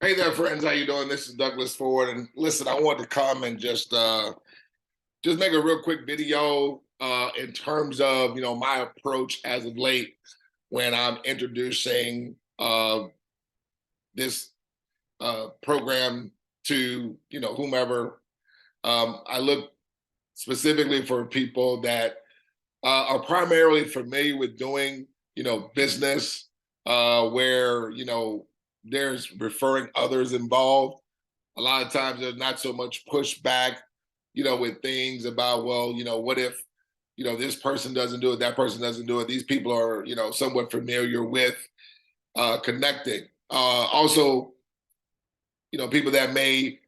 Hey there, friends. How you doing? This is 𝗗𝗶𝘀𝗰𝗹, and listen, I wanted to come and just make a real quick video in terms of my approach as of late when I'm introducing this program to whomever. I look specifically for people that are primarily familiar with doing business where there's referring others involved. A lot of times there's not so much pushback, with things about, well, what if, this person doesn't do it, that person doesn't do it. These people are, somewhat familiar with connecting. Also, people that may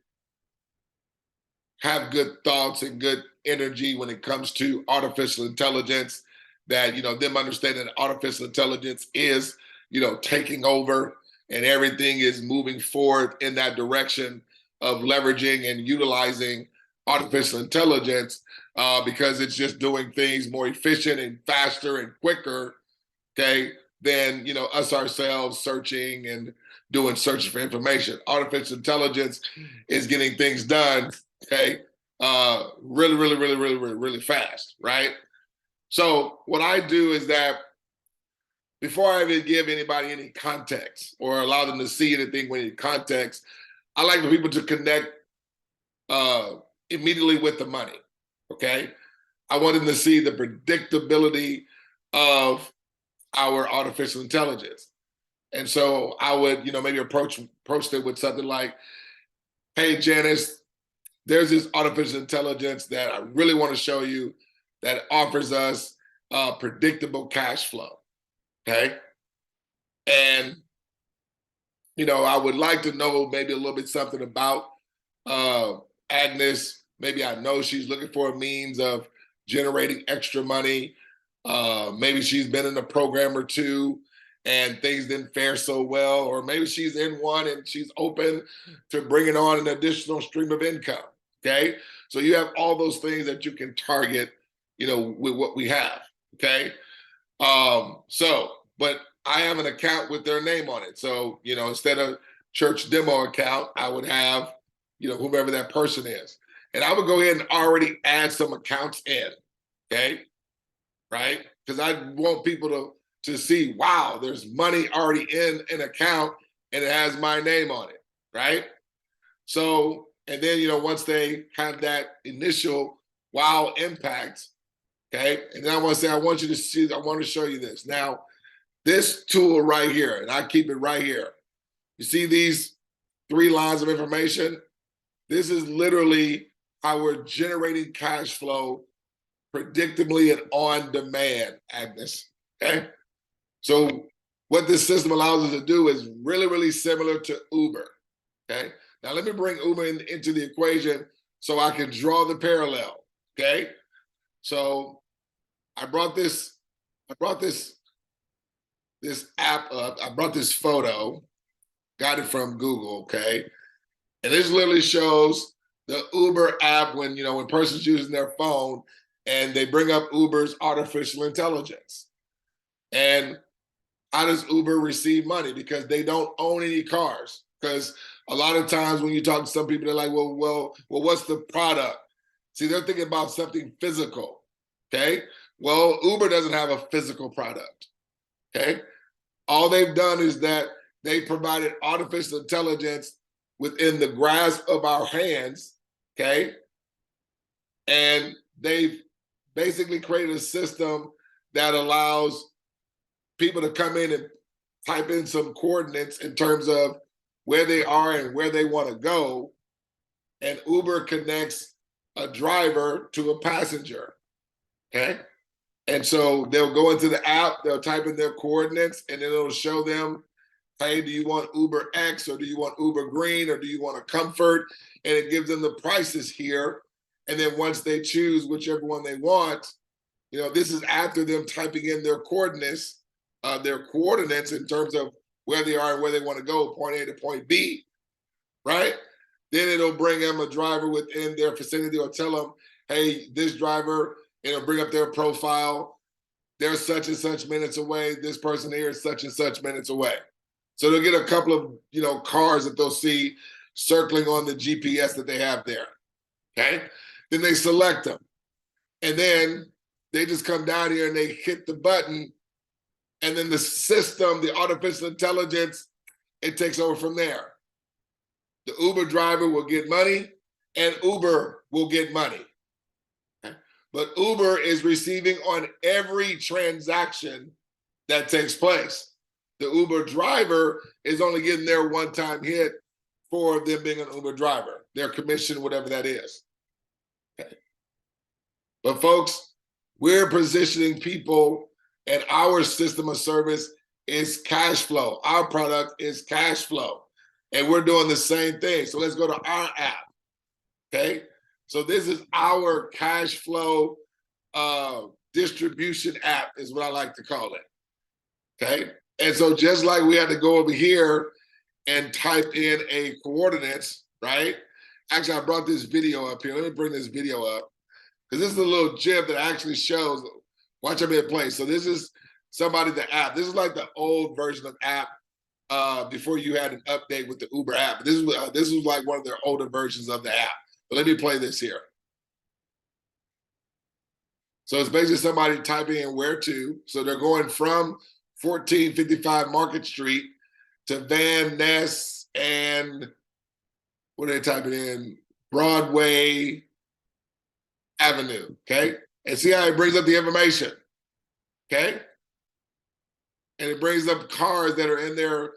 have good thoughts and good energy when it comes to artificial intelligence, that, them understanding that artificial intelligence is, taking over and everything is moving forward in that direction of leveraging and utilizing artificial intelligence because it's just doing things more efficient and faster and quicker, okay, than us ourselves searching and doing searching for information. Artificial intelligence is getting things done, okay, really, really, really, really, really, really fast, right? So what I do is that before I even give anybody any context or allow them to see anything with any context, I like for people to connect uh, immediately with the money. Okay, I want them to see the predictability of our artificial intelligence, and so I would, maybe approach it with something like, "Hey, Janice, there's this artificial intelligence that I really want to show you that offers us predictable cash flow." Okay, and I would like to know maybe a little bit something about uh, Agnes. Maybe I know she's looking for a means of generating extra money. Maybe she's been in a program or two and things didn't fare so well, or maybe she's in one and she's open to bringing on an additional stream of income. Okay, so you have all those things that you can target, with what we have. Okay, but I have an account with their name on it. So, instead of church demo account, I would have, whomever that person is. And I would go ahead and already add some accounts in. Okay. Right. Because I want people to see, wow, there's money already in an account and it has my name on it. Right. So, and then, once they have that initial wow impact, okay. And then I want to say, I want to show you this. Now, this tool right here, and I keep it right here. You see these 3 lines of information? This is literally how we're generating cash flow predictably and on demand, Agnes. Okay. So what this system allows us to do is really, really similar to Uber. Okay. Now let me bring Uber into the equation so I can draw the parallel. Okay. So I brought this app up. I brought this photo, got it from Google, okay? And this literally shows the Uber app when, when persons using their phone and they bring up Uber's artificial intelligence. And how does Uber receive money? Because they don't own any cars. Because a lot of times when you talk to some people, they're like, well, what's the product? See, they're thinking about something physical, okay? Well, Uber doesn't have a physical product, okay? All they've done is that they provided artificial intelligence within the grasp of our hands, okay? And they've basically created a system that allows people to come in and type in some coordinates in terms of where they are and where they want to go. And Uber connects a driver to a passenger, okay? And so they'll go into the app, they'll type in their coordinates, and then it'll show them, hey, do you want Uber X or do you want Uber Green or do you want a Comfort? And it gives them the prices here. And then once they choose whichever one they want, this is after them typing in their coordinates in terms of where they are and where they want to go, point A to point B, right? Then it'll bring them a driver within their vicinity or tell them, hey, this driver, it'll bring up their profile. They're such and such minutes away. This person here is such and such minutes away. So they'll get a couple of, cars that they'll see circling on the GPS that they have there, okay? Then they select them. And then they just come down here and they hit the button, and then the system, the artificial intelligence, it takes over from there. The Uber driver will get money and Uber will get money. Okay? But Uber is receiving on every transaction that takes place. The Uber driver is only getting their one-time hit for them being an Uber driver, their commission, whatever that is. Okay. But folks, we're positioning people, and our system of service is cash flow. Our product is cash flow. And we're doing the same thing. So let's go to our app, okay? So this is our cash flow distribution app is what I like to call it, okay? And so just like we had to go over here and type in a coordinates, right? Actually, I brought this video up here. Let me bring this video up, because this is a little gif that actually shows, watch them in play. So this is somebody, the app. This is like the old version of app before you had an update with the Uber app. This was like one of their older versions of the app. But let me play this here. So it's basically somebody typing in where to. So they're going from 1455 Market Street to Van Ness and what are they typing in? Broadway Avenue, okay? And see how it brings up the information, okay? And it brings up cars that are in their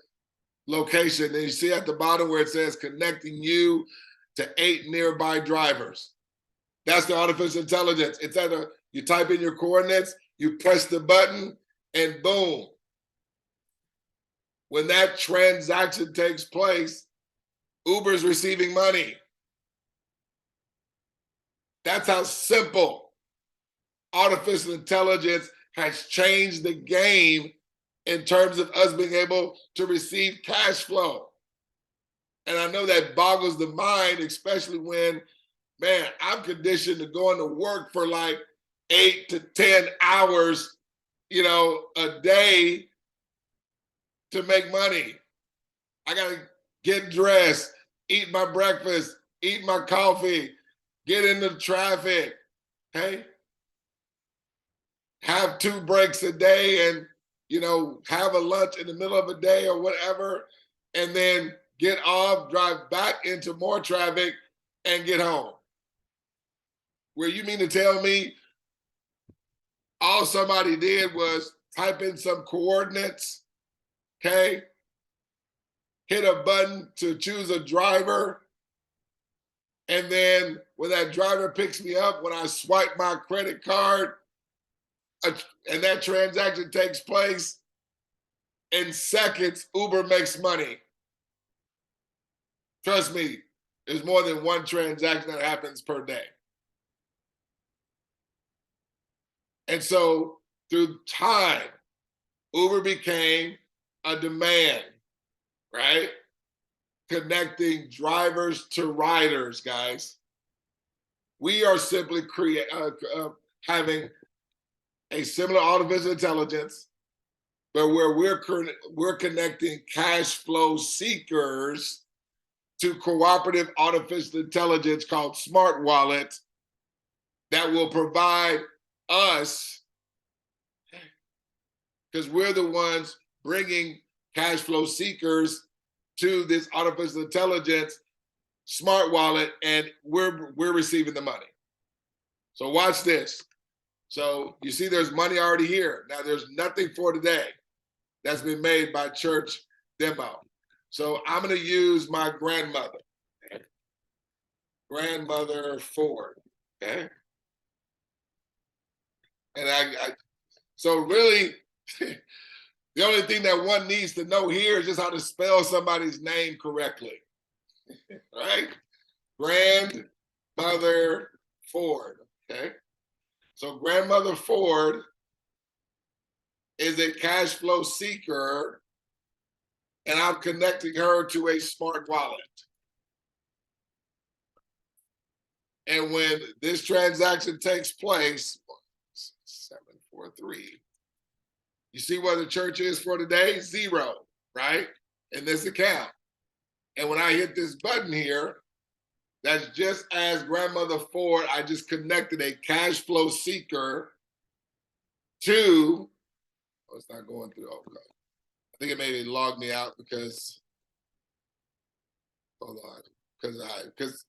location. And you see at the bottom where it says connecting you to 8 nearby drivers. That's the artificial intelligence. It's you type in your coordinates, you press the button, and boom. When that transaction takes place, Uber's receiving money. That's how simple artificial intelligence has changed the game in terms of us being able to receive cash flow. And I know that boggles the mind, especially when, man, I'm conditioned to going to work for like 8 to 10 hours, a day to make money. I gotta get dressed, eat my breakfast, eat my coffee, get into traffic, okay? Have 2 breaks a day and, have a lunch in the middle of a day or whatever, and then get off, drive back into more traffic, and get home. Where you mean to tell me all somebody did was type in some coordinates, okay? Hit a button to choose a driver, and then when that driver picks me up, when I swipe my credit card, and that transaction takes place, in seconds, Uber makes money. Trust me, there's more than one transaction that happens per day. And so through time, Uber became a demand, right? Connecting drivers to riders, guys. We are simply having a similar artificial intelligence, but where we're connecting cash flow seekers to cooperative artificial intelligence called smart wallets that will provide us, because we're the ones bringing cash flow seekers to this artificial intelligence smart wallet, and we're receiving the money. So watch this. So you see there's money already here. Now there's nothing for today that's been made by church demo. So I'm gonna use my grandmother, okay? Grandmother Ford, okay? And so really, the only thing that one needs to know here is just how to spell somebody's name correctly, right? Grandmother Ford, okay? So Grandmother Ford is a cash flow seeker, and I'm connecting her to a smart wallet. And when this transaction takes place, 743, you see where the church is for today? 0, right? in this account. And when I hit this button here, that's just as grandmother Ford, I just connected a cash flow seeker to, oh, it's not going through. Oh, God. I think it maybe logged me out because, hold on, because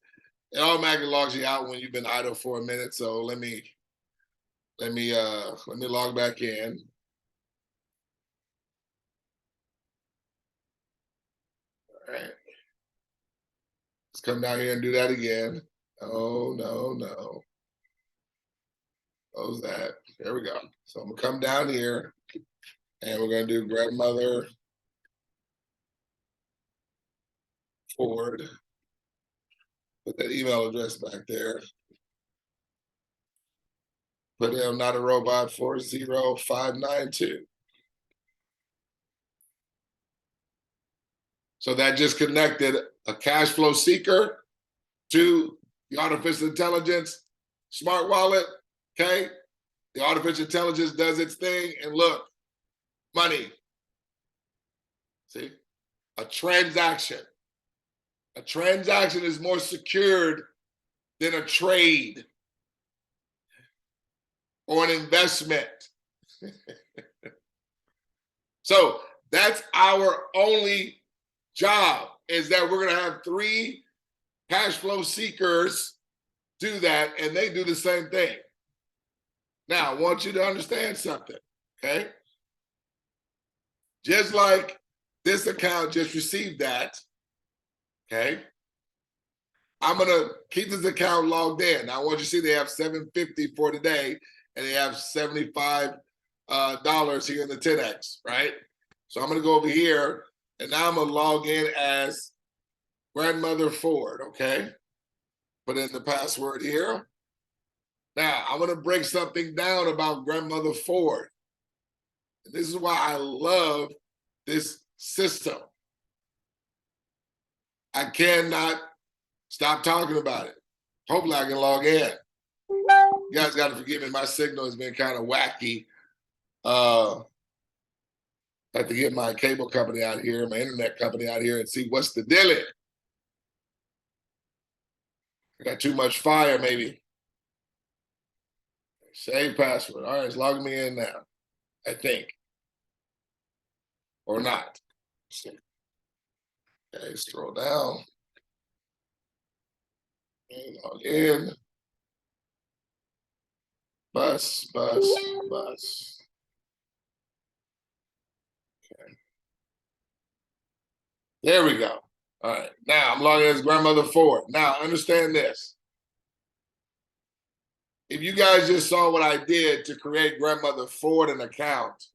it automatically logs you out when you've been idle for a minute. So let me log back in. All right. Let's come down here and do that again. Oh, no. Close that. There we go. So I'm gonna come down here and we're gonna do grandmother Ford. Put that email address back there. Put in not a robot 40592. So that just connected a cash flow seeker to the artificial intelligence smart wallet. Okay. The artificial intelligence does its thing, and look, money. See, a transaction. A transaction is more secured than a trade or an investment. So that's our only job, is that we're going to have 3 cash flow seekers do that, and they do the same thing. Now, I want you to understand something, okay? Just like this account just received that, okay? I'm going to keep this account logged in. Now, I want you to see they have $750 for today, and they have $75 here in the 10X, right? So I'm going to go over here, and now I'm going to log in as grandmother Ford, okay? Put in the password here. Now, I'm going to break something down about grandmother Ford. And this is why I love this system. I cannot stop talking about it. Hopefully I can log in. You guys got to forgive me. My signal has been kind of wacky. I have to get my cable company out here, my internet company out here, and see what's the deal. I got too much fire, maybe. Save password. All right, it's logging me in now, I think. Or not. Okay, scroll down. And log in. Bus. Okay. There we go. All right, now I'm logging in as grandmother Ford. Now, understand this. If you guys just saw what I did to create grandmother Ford an account,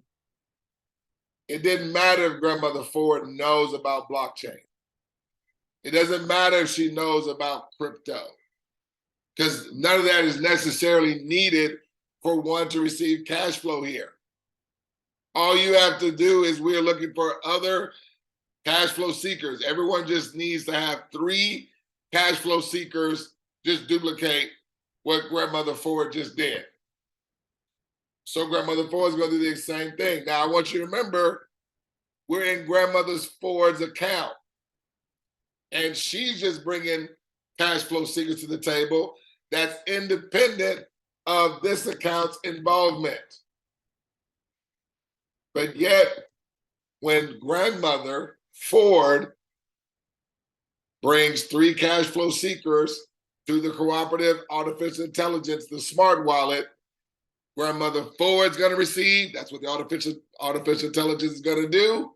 it didn't matter if grandmother Ford knows about blockchain. It doesn't matter if she knows about crypto, because none of that is necessarily needed for one to receive cash flow here. All you have to do is, we're looking for other cash flow seekers. Everyone just needs to have 3 cash flow seekers just duplicate what grandmother Ford just did. So grandmother Ford is going to do the same thing. Now, I want you to remember, we're in grandmother Ford's account, and she's just bringing cash flow seekers to the table that's independent of this account's involvement. But yet, when grandmother Ford brings 3 cash flow seekers to the cooperative artificial intelligence, the smart wallet, grandmother Ford's going to receive. That's what the artificial intelligence is going to do.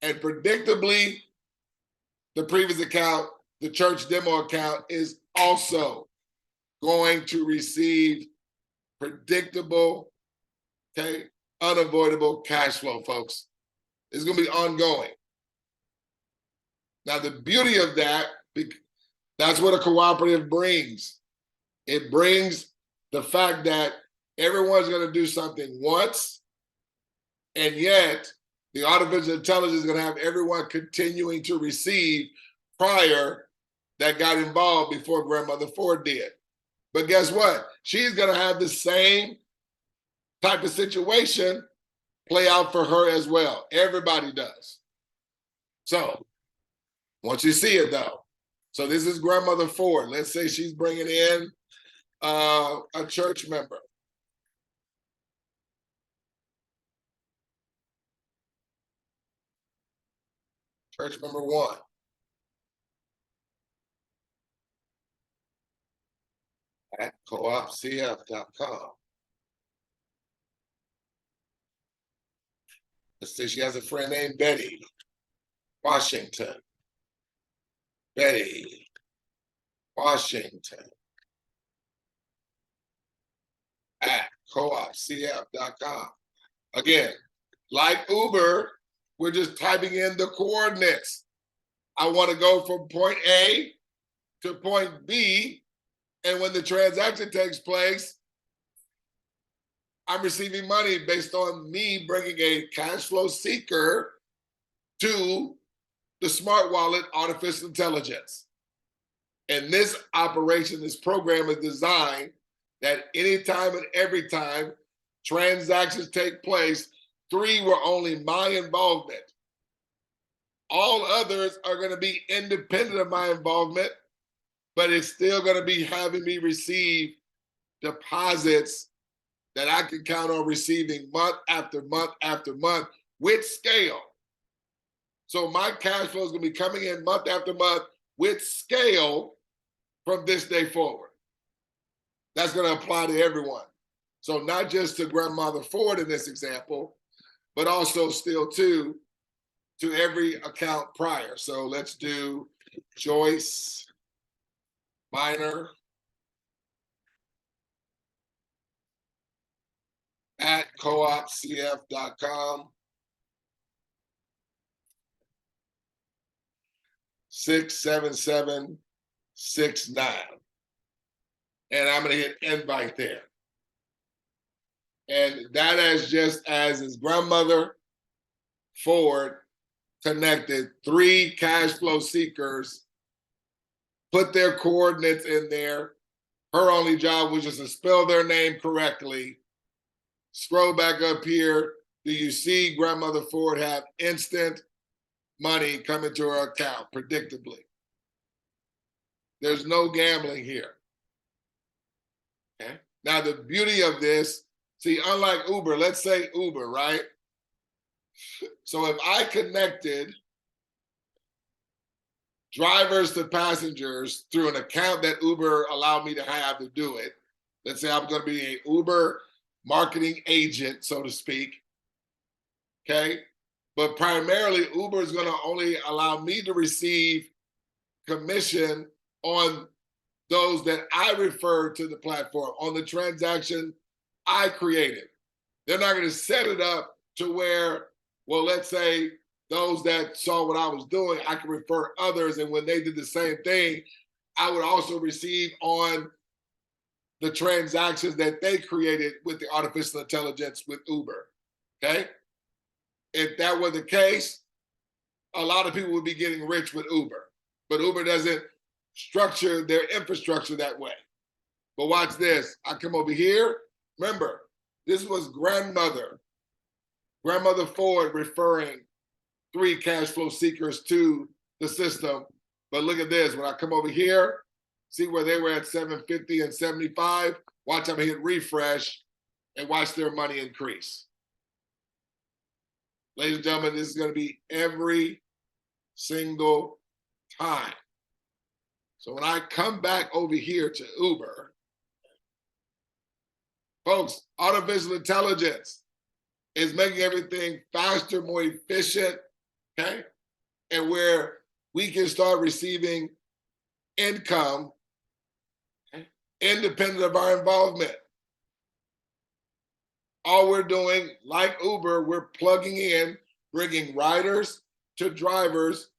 And predictably, the previous account, the church demo account, is also going to receive predictable, okay, unavoidable cash flow, folks. It's going to be ongoing. Now, the beauty of that, that's what a cooperative brings. It brings the fact that everyone's going to do something once, and yet the artificial intelligence is going to have everyone continuing to receive prior that got involved before grandmother Ford did. But guess what? She's going to have the same type of situation play out for her as well. Everybody does. So once you see it though, so this is grandmother Ford. Let's say she's bringing in a church member. Church member 1. At 𝗗𝗶𝘀𝗶𝗺𝗶𝗺𝗃.com. Let's say she has a friend named Betty Washington. Betty Washington at 𝗗𝗶𝘀𝗶𝗺𝗃.com. Again, like Uber, we're just typing in the coordinates. I want to go from point A to point B, and when the transaction takes place, I'm receiving money based on me bringing a cash flow seeker to the smart wallet artificial intelligence. And this operation, this program is designed that anytime and every time transactions take place, 3 were only my involvement. All others are going to be independent of my involvement, but it's still going to be having me receive deposits that I can count on receiving month after month after month with scale. So my cash flow is going to be coming in month after month with scale from this day forward. That's going to apply to everyone. So not just to grandmother Ford in this example, but also still to every account prior. So let's do Joyce Minor at 𝗗𝗶𝘀𝗶𝗺𝗃.com. 67769. And I'm going to hit invite there. And that is just as his grandmother Ford connected 3 cash flow seekers, put their coordinates in there. Her only job was just to spell their name correctly. Scroll back up here. Do you see grandmother Ford have instant money coming to her account predictably? There's no gambling here. Okay. Now the beauty of this, see, unlike Uber, let's say Uber, right? So if I connected drivers to passengers through an account that Uber allowed me to have to do it, let's say I'm going to be an Uber marketing agent, so to speak, okay? But primarily Uber is going to only allow me to receive commission on those that I refer to the platform, on the transaction I created. They're not going to set it up to where, well, let's say those that saw what I was doing, I could refer others, and when they did the same thing, I would also receive on the transactions that they created with the artificial intelligence with Uber, okay? If that were the case, a lot of people would be getting rich with Uber, but Uber doesn't structure their infrastructure that way. But watch this. I come over here. Remember, this was grandmother Ford referring 3 cash flow seekers to the system. But look at this. When I come over here, see where they were at 750 and 75? Watch them hit refresh and watch their money increase. Ladies and gentlemen, this is going to be every single time. So when I come back over here to Uber, folks, artificial intelligence is making everything faster, more efficient, okay? And where we can start receiving income, okay, independent of our involvement. All we're doing, like Uber, we're plugging in, bringing riders to drivers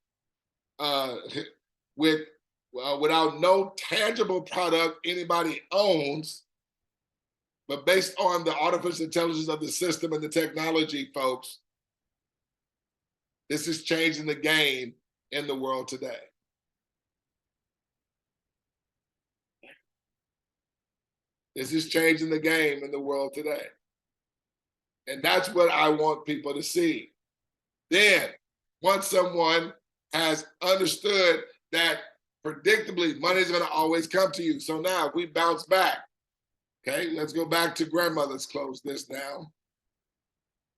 without no tangible product anybody owns, but based on the artificial intelligence of the system and the technology, folks. This is changing the game in the world today. This is changing the game in the world today. And that's what I want people to see. Then, once someone has understood that predictably money is going to always come to you. So now we bounce back. Okay, let's go back to grandmother. Let's close this now.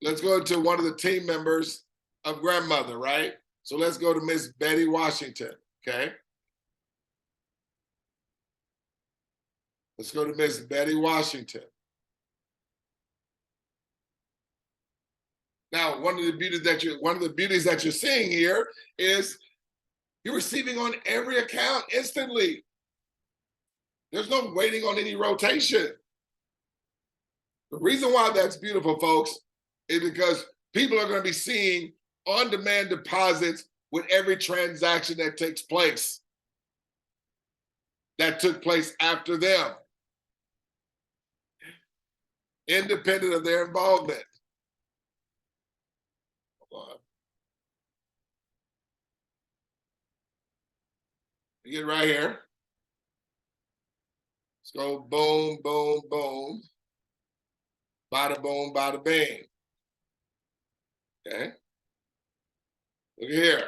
Let's go to one of the team members of grandmother, right? So let's go to Miss Betty Washington, okay? Let's go to Miss Betty Washington. Now, one of the beauties that you're seeing here is you're receiving on every account instantly. There's no waiting on any rotation. The reason why that's beautiful, folks, is because people are going to be seeing on-demand deposits with every transaction that takes place, that took place after them, independent of their involvement. Hold on. You get right here. Let's go boom, boom, boom. Bada boom, bada bing. Okay. Look here.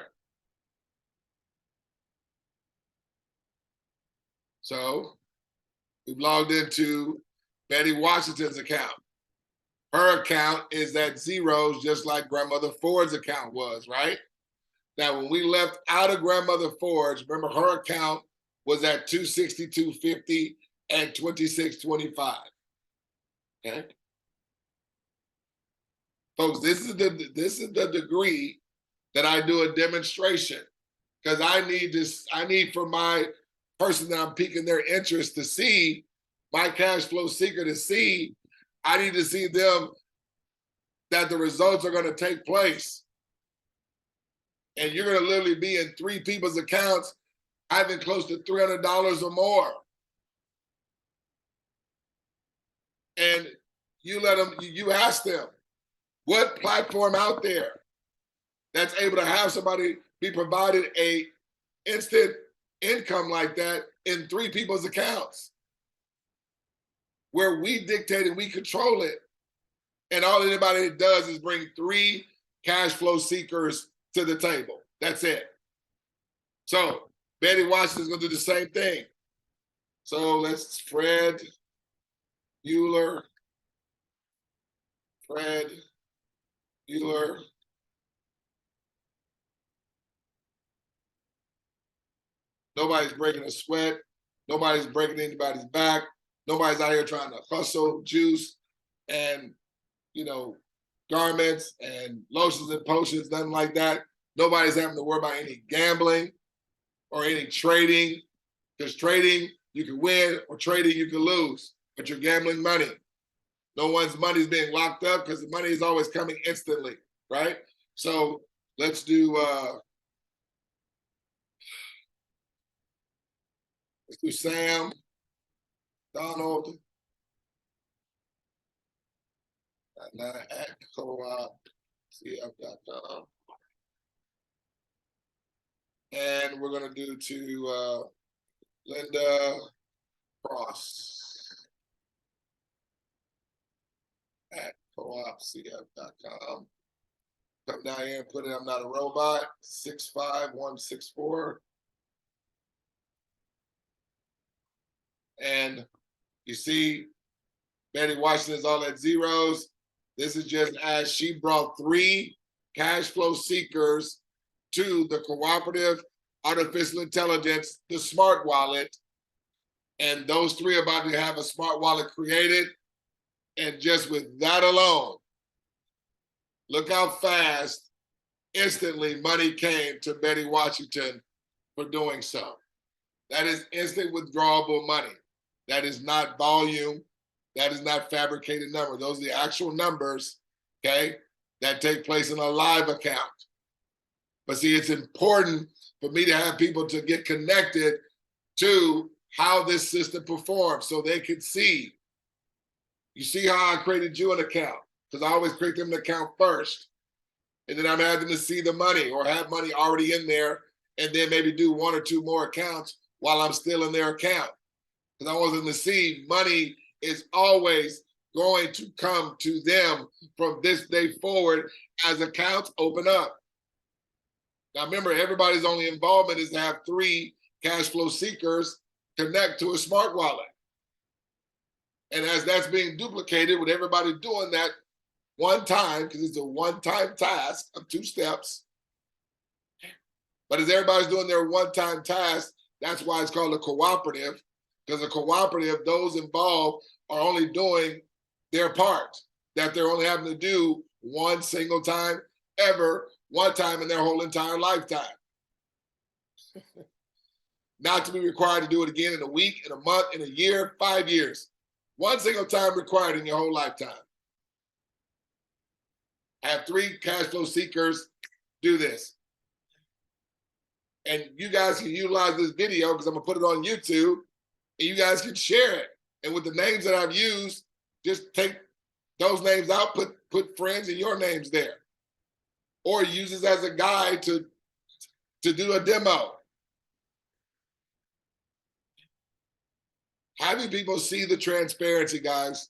So we've logged into Betty Washington's account. Her account is at zeros, just like Grandmother Ford's account was, right? Now, when we left out of Grandmother Ford's, remember her account was at 262.50 and 26.25. Okay. Folks, this is the degree that I do a demonstration, because I need for my person that I'm piquing their interest to see, my cash flow seeker to see, I need to see them that the results are going to take place. And you're going to literally be in 3 people's accounts having close to $300 or more. And you ask them, what platform out there that's able to have somebody be provided a instant income like that in 3 people's accounts, where we dictate and we control it, and all anybody does is bring 3 cash flow seekers to the table. That's it. So Betty Washington's gonna do the same thing. So let's Fred Bueller. Nobody's breaking a sweat. Nobody's breaking anybody's back. Nobody's out here trying to hustle, juice, and garments and lotions and potions, nothing like that. Nobody's having to worry about any gambling or any trading, because trading you can win or trading you can lose, but you're gambling money. No one's money is being locked up because the money is always coming instantly, right? So let's do Sam, Donald, at co-op.cf.com. And we're going to do to Linda Cross at co-opcf.com. Come down here and put in I'm not a robot, 65164. And you see Betty Washington is all at zeros. This is just as she brought 3 cash flow seekers to the cooperative artificial intelligence, the smart wallet. And those 3 are about to have a smart wallet created. And just with that alone, look how fast, instantly money came to Betty Washington for doing so. That is instant withdrawable money. That is not volume. That is not fabricated number. Those are the actual numbers, okay, that take place in a live account. But see, it's important for me to have people to get connected to how this system performs so they can see. You see how I created you an account? Because I always create them an account first. And then I'm having to see the money or have money already in there, and then maybe do 1 or 2 more accounts while I'm still in their account. Because I want them to see money is always going to come to them from this day forward as accounts open up. Now remember, everybody's only involvement is to have 3 cash flow seekers connect to a smart wallet. And as that's being duplicated with everybody doing that one time, because it's a one-time task of 2 steps, but as everybody's doing their one-time task, that's why it's called a cooperative, because a cooperative, those involved are only doing their part, that they're only having to do one single time ever, one time in their whole entire lifetime. Not to be required to do it again in a week, in a month, in a year, 5 years. One single time required in your whole lifetime. Have 3 cash flow seekers do this. And you guys can utilize this video because I'm gonna put it on YouTube and you guys can share it. And with the names that I've used, just take those names out, put friends and your names there. Or use this as a guide to do a demo. Having people see the transparency, guys,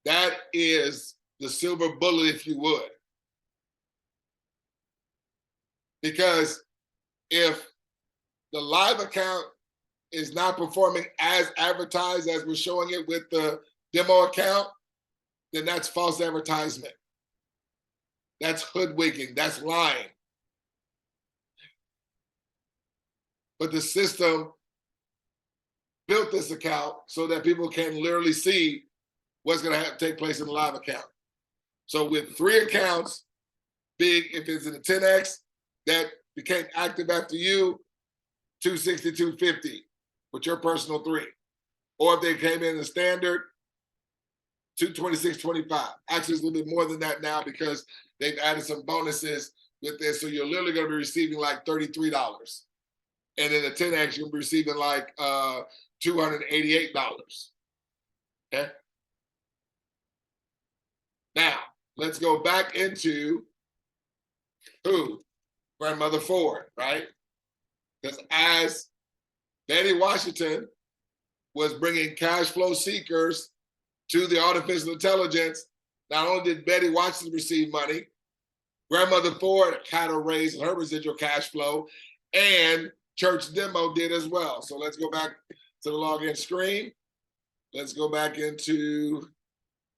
that is the silver bullet, if you would. Because if the live account is not performing as advertised as we're showing it with the demo account, then that's false advertisement. That's hoodwinking, that's lying. But the system built this account so that people can literally see what's going to take place in the live account. So with 3 accounts, big, if it's in a 10X, that became active after you, 260, 250 with your personal 3. Or if they came in the standard, 226.25. Actually, it's a little bit more than that now because they've added some bonuses with this. So you're literally going to be receiving like $33. And in the 10X, you'll be receiving like $288. Okay. Now, let's go back into who? Grandmother Ford, right? Because as Betty Washington was bringing cash flow seekers to the artificial intelligence, not only did Betty Washington receive money, Grandmother Ford had a raise in her residual cash flow, and Church Demo did as well. So let's go back to the login screen. Let's go back into,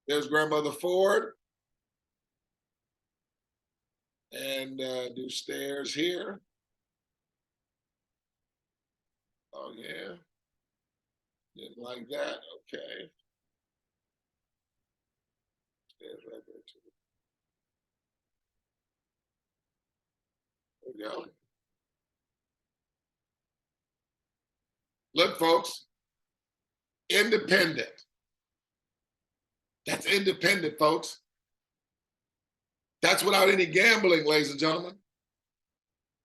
there's Grandmother Ford. And do stairs here. Oh, yeah. Didn't like that. Okay. Stairs right there, too. There we go. Look, folks, independent. That's independent, folks. That's without any gambling, ladies and gentlemen.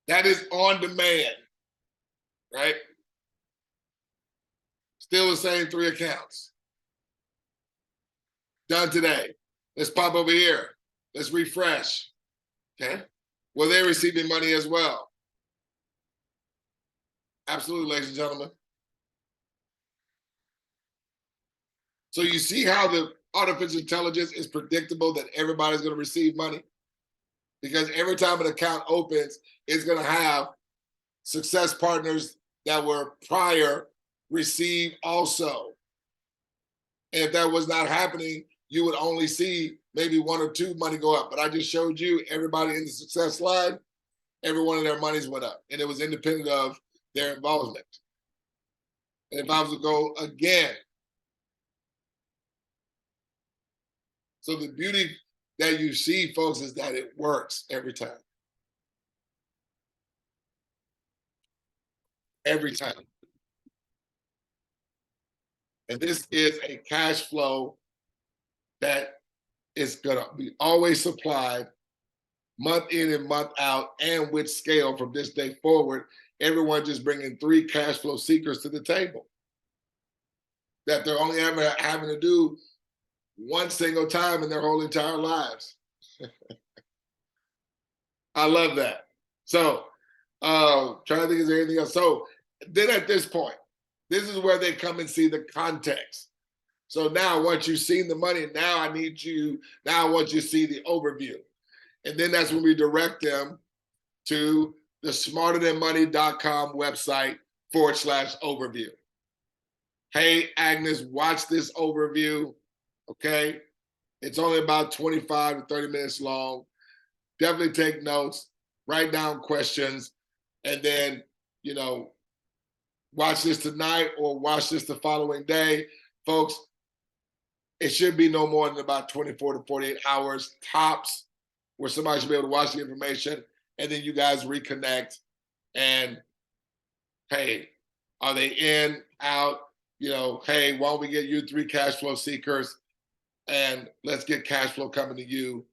That is on demand, right? Still the same 3 accounts. Done today. Let's pop over here. Let's refresh, okay? Well, they're receiving money as well. Absolutely, ladies and gentlemen. So you see how the artificial intelligence is predictable that everybody's going to receive money? Because every time an account opens, it's going to have success partners that were prior receive also. And if that was not happening, you would only see maybe 1 or 2 money go up. But I just showed you everybody in the success slide, every one of their monies went up. And it was independent of their involvement. And if I was to go again, so the beauty that you see, folks, is that it works every time. Every time. And this is a cash flow that is going to be always supplied month in and month out, and with scale from this day forward. Everyone just bringing 3 cash flow seekers to the table that they're only ever having to do one single time in their whole entire lives. I love that. So trying to think, is there anything else? So then at this point, this is where they come and see the context. So now once you've seen the money, now I want you to see the overview. And then that's when we direct them to the smarterthanmoney.com website /overview. Hey, Agnes, watch this overview, okay? It's only about 25 to 30 minutes long. Definitely take notes, write down questions, and then, you know, watch this tonight or watch this the following day. Folks, it should be no more than about 24 to 48 hours tops where somebody should be able to watch the information, and then you guys reconnect and, hey, are they in, out? You know, hey, why don't we get you 3 cash flow seekers and let's get cash flow coming to you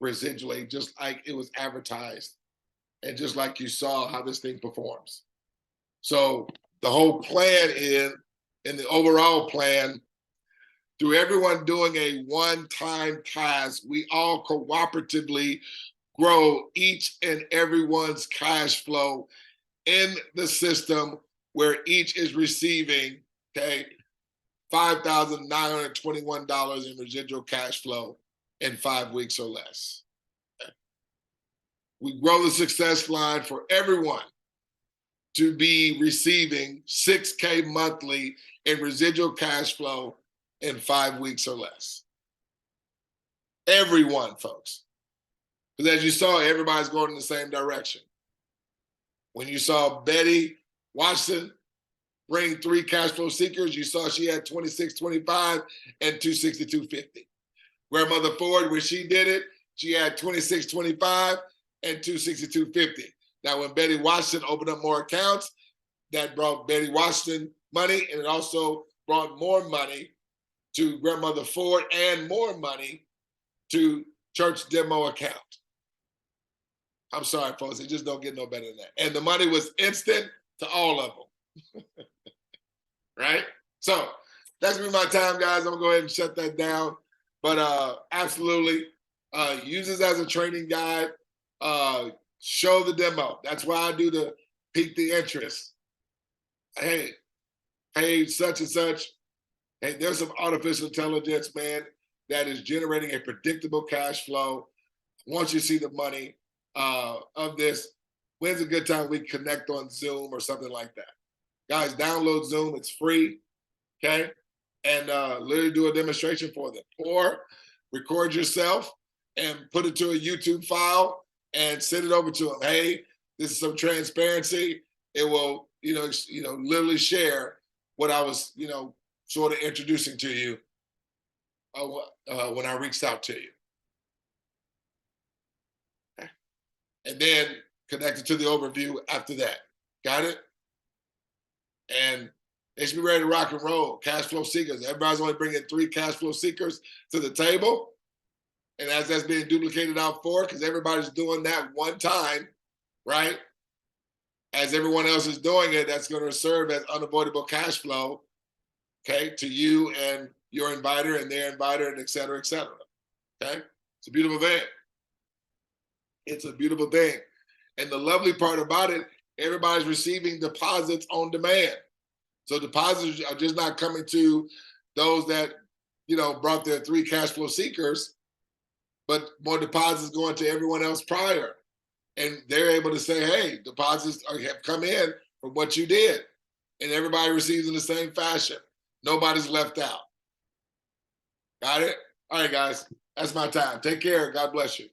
residually, just like it was advertised and just like you saw how this thing performs. So the whole plan is, in the overall plan, through everyone doing a one-time task, we all cooperatively grow each and everyone's cash flow in the system where each is receiving, okay, $5,921 in residual cash flow in 5 weeks or less. Okay. We grow the success line for everyone to be receiving $6K monthly in residual cash flow in 5 weeks or less. Everyone, folks. Because as you saw, everybody's going in the same direction. When you saw Betty Watson bring 3 cash flow seekers, you saw she had 2625 and 26250. Grandmother Ford, when she did it, she had 2625 and 26250. Now, when Betty Watson opened up more accounts, that brought Betty Watson money, and it also brought more money to Grandmother Ford and more money to church demo account. I'm sorry, folks, it just don't get no better than that. And the money was instant to all of them. Right? So that's gonna be my time, guys. I'm gonna go ahead and shut that down. But absolutely, use this as a training guide. Show the demo. That's why I do the pique the interest. Hey, such and such. Hey, there's some artificial intelligence, man, that is generating a predictable cash flow. Once you see the money of this, when's a good time we connect on Zoom or something like that? Guys, download Zoom. It's free, okay? And literally do a demonstration for them. Or record yourself and put it to a YouTube file and send it over to them. Hey, this is some transparency. It will, literally share what I was, sort of introducing to you when I reached out to you. Okay. And then connect it to the overview after that. Got it? And they should be ready to rock and roll. Cash flow seekers. Everybody's only bringing 3 cash flow seekers to the table. And as that's being duplicated out for, because everybody's doing that one time, right? As everyone else is doing it, that's going to serve as unavoidable cash flow, okay, to you and your inviter and their inviter, and et cetera, okay? It's a beautiful thing. It's a beautiful thing. And the lovely part about it, everybody's receiving deposits on demand. So deposits are just not coming to those that, brought their 3 cash flow seekers, but more deposits going to everyone else prior. And they're able to say, hey, deposits have come in from what you did. And everybody receives in the same fashion. Nobody's left out. Got it? All right, guys. That's my time. Take care. God bless you.